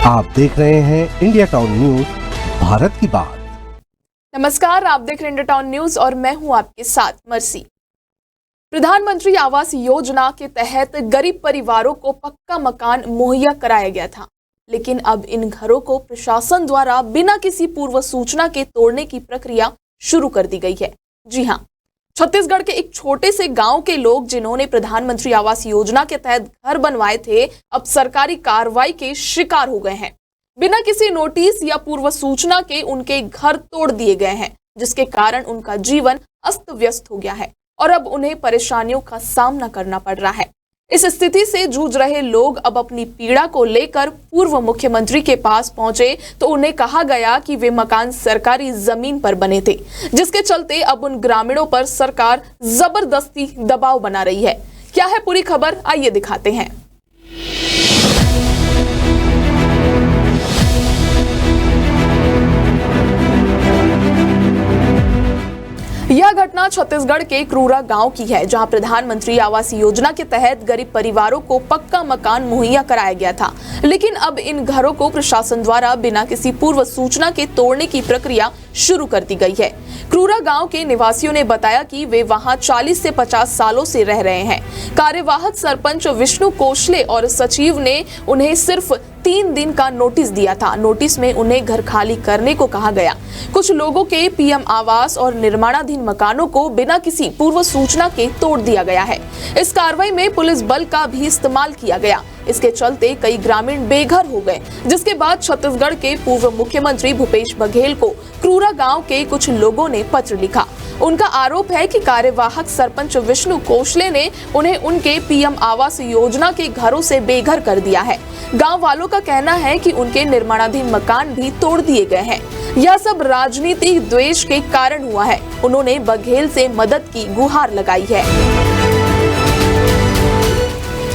आप देख रहे हैं इंडिया टाउन न्यूज, भारत की बात। नमस्कार, आप देख रहे हैं इंडिया टाउन न्यूज और मैं हूं आपके साथ मर्सी। प्रधानमंत्री आवास योजना के तहत गरीब परिवारों को पक्का मकान मुहैया कराया गया था, लेकिन अब इन घरों को प्रशासन द्वारा बिना किसी पूर्व सूचना के तोड़ने की प्रक्रिया शुरू कर दी गई है। जी हां, छत्तीसगढ़ के एक छोटे से गांव के लोग जिन्होंने प्रधानमंत्री आवास योजना के तहत घर बनवाए थे, अब सरकारी कार्रवाई के शिकार हो गए हैं। बिना किसी नोटिस या पूर्व सूचना के उनके घर तोड़ दिए गए हैं, जिसके कारण उनका जीवन अस्त व्यस्त हो गया है और अब उन्हें परेशानियों का सामना करना पड़ रहा है। इस स्थिति से जूझ रहे लोग अब अपनी पीड़ा को लेकर पूर्व मुख्यमंत्री के पास पहुंचे तो उन्हें कहा गया कि वे मकान सरकारी जमीन पर बने थे, जिसके चलते अब उन ग्रामीणों पर सरकार जबरदस्ती दबाव बना रही है। क्या है पूरी खबर, आइए दिखाते हैं। यह घटना छत्तीसगढ़ के क्रूरा गांव की है, जहां प्रधानमंत्री आवास योजना के तहत गरीब परिवारों को पक्का मकान मुहैया कराया गया था, लेकिन अब इन घरों को प्रशासन द्वारा बिना किसी पूर्व सूचना के तोड़ने की प्रक्रिया शुरू कर दी गई है। क्रूरा गांव के निवासियों ने बताया कि वे वहां 40 से 50 सालों से रह रहे हैं। कार्यवाहक सरपंच विष्णु कोशले और सचिव ने उन्हें सिर्फ 3 दिन का नोटिस दिया था। नोटिस में उन्हें घर खाली करने को कहा गया। कुछ लोगों के पीएम आवास और निर्माणाधीन मकानों को बिना किसी पूर्व सूचना के तोड़ दिया गया है। इस कार्रवाई में पुलिस बल का भी इस्तेमाल किया गया। इसके चलते कई ग्रामीण बेघर हो गए, जिसके बाद छत्तीसगढ़ के पूर्व मुख्यमंत्री भूपेश बघेल को क्रूरा गांव के कुछ लोगों ने पत्र लिखा। उनका आरोप है कि कार्यवाहक सरपंच विष्णु कोशले ने उन्हें उनके पीएम आवास योजना के घरों से बेघर कर दिया है। गांव वालों का कहना है कि उनके निर्माणाधीन मकान भी तोड़ दिए गए हैं। यह सब राजनीतिक द्वेष के कारण हुआ है। उन्होंने बघेल से मदद की गुहार लगाई है।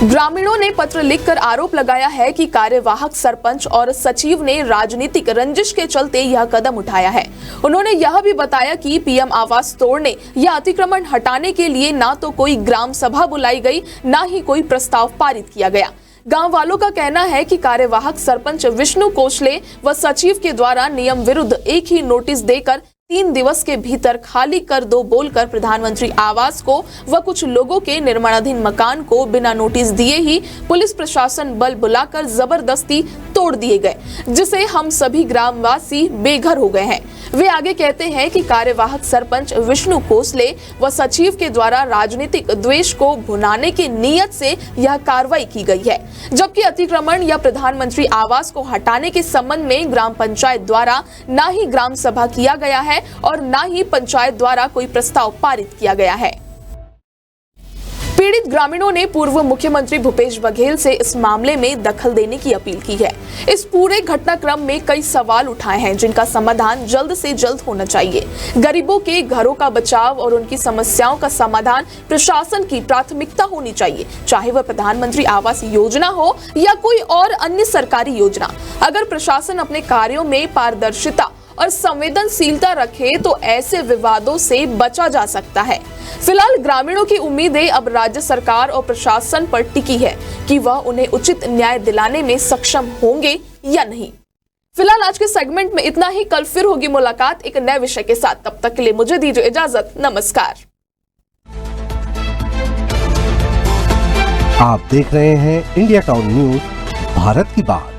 ग्रामीणों ने पत्र लिखकर आरोप लगाया है कि कार्यवाहक सरपंच और सचिव ने राजनीतिक रंजिश के चलते यह कदम उठाया है। उन्होंने यह भी बताया कि पीएम आवास तोड़ने या अतिक्रमण हटाने के लिए ना तो कोई ग्राम सभा बुलाई गई, ना ही कोई प्रस्ताव पारित किया गया। गांव वालों का कहना है कि कार्यवाहक सरपंच विष्णु कोशले व सचिव के द्वारा नियम विरुद्ध एक ही नोटिस देकर 3 दिवस के भीतर खाली कर दो बोलकर प्रधानमंत्री आवास को व कुछ लोगों के निर्माणाधीन मकान को बिना नोटिस दिए ही पुलिस प्रशासन बल बुलाकर जबरदस्ती तोड़ दिए गए, जिसे हम सभी ग्रामवासी बेघर हो गए हैं। वे आगे कहते हैं कि कार्यवाहक सरपंच विष्णु कोशले व सचिव के द्वारा राजनीतिक द्वेष को भुनाने की नीयत से यह कार्रवाई की गई है, जबकि अतिक्रमण या प्रधानमंत्री आवास को हटाने के संबंध में ग्राम पंचायत द्वारा ना ही ग्राम सभा किया गया है और ना ही पंचायत द्वारा कोई प्रस्ताव पारित किया गया है। पीड़ित ग्रामीणों ने पूर्व मुख्यमंत्री भूपेश बघेल से इस मामले में दखल देने की अपील की है। इस पूरे घटनाक्रम में कई सवाल उठाए हैं, जिनका समाधान जल्द से जल्द होना चाहिए। गरीबों के घरों का बचाव और उनकी समस्याओं का समाधान प्रशासन की प्राथमिकता होनी चाहिए, चाहे वह प्रधानमंत्री आवास योजना हो या कोई और अन्य सरकारी योजना। अगर प्रशासन अपने कार्यों में पारदर्शिता और संवेदनशीलता रखे तो ऐसे विवादों से बचा जा सकता है। फिलहाल ग्रामीणों की उम्मीदें अब राज्य सरकार और प्रशासन पर टिकी है कि वह उन्हें उचित न्याय दिलाने में सक्षम होंगे या नहीं। फिलहाल आज के सेगमेंट में इतना ही। कल फिर होगी मुलाकात एक नए विषय के साथ। तब तक के लिए मुझे दीजिए इजाजत। नमस्कार। आप देख रहे हैं इंडिया टाउन न्यूज, भारत की बात।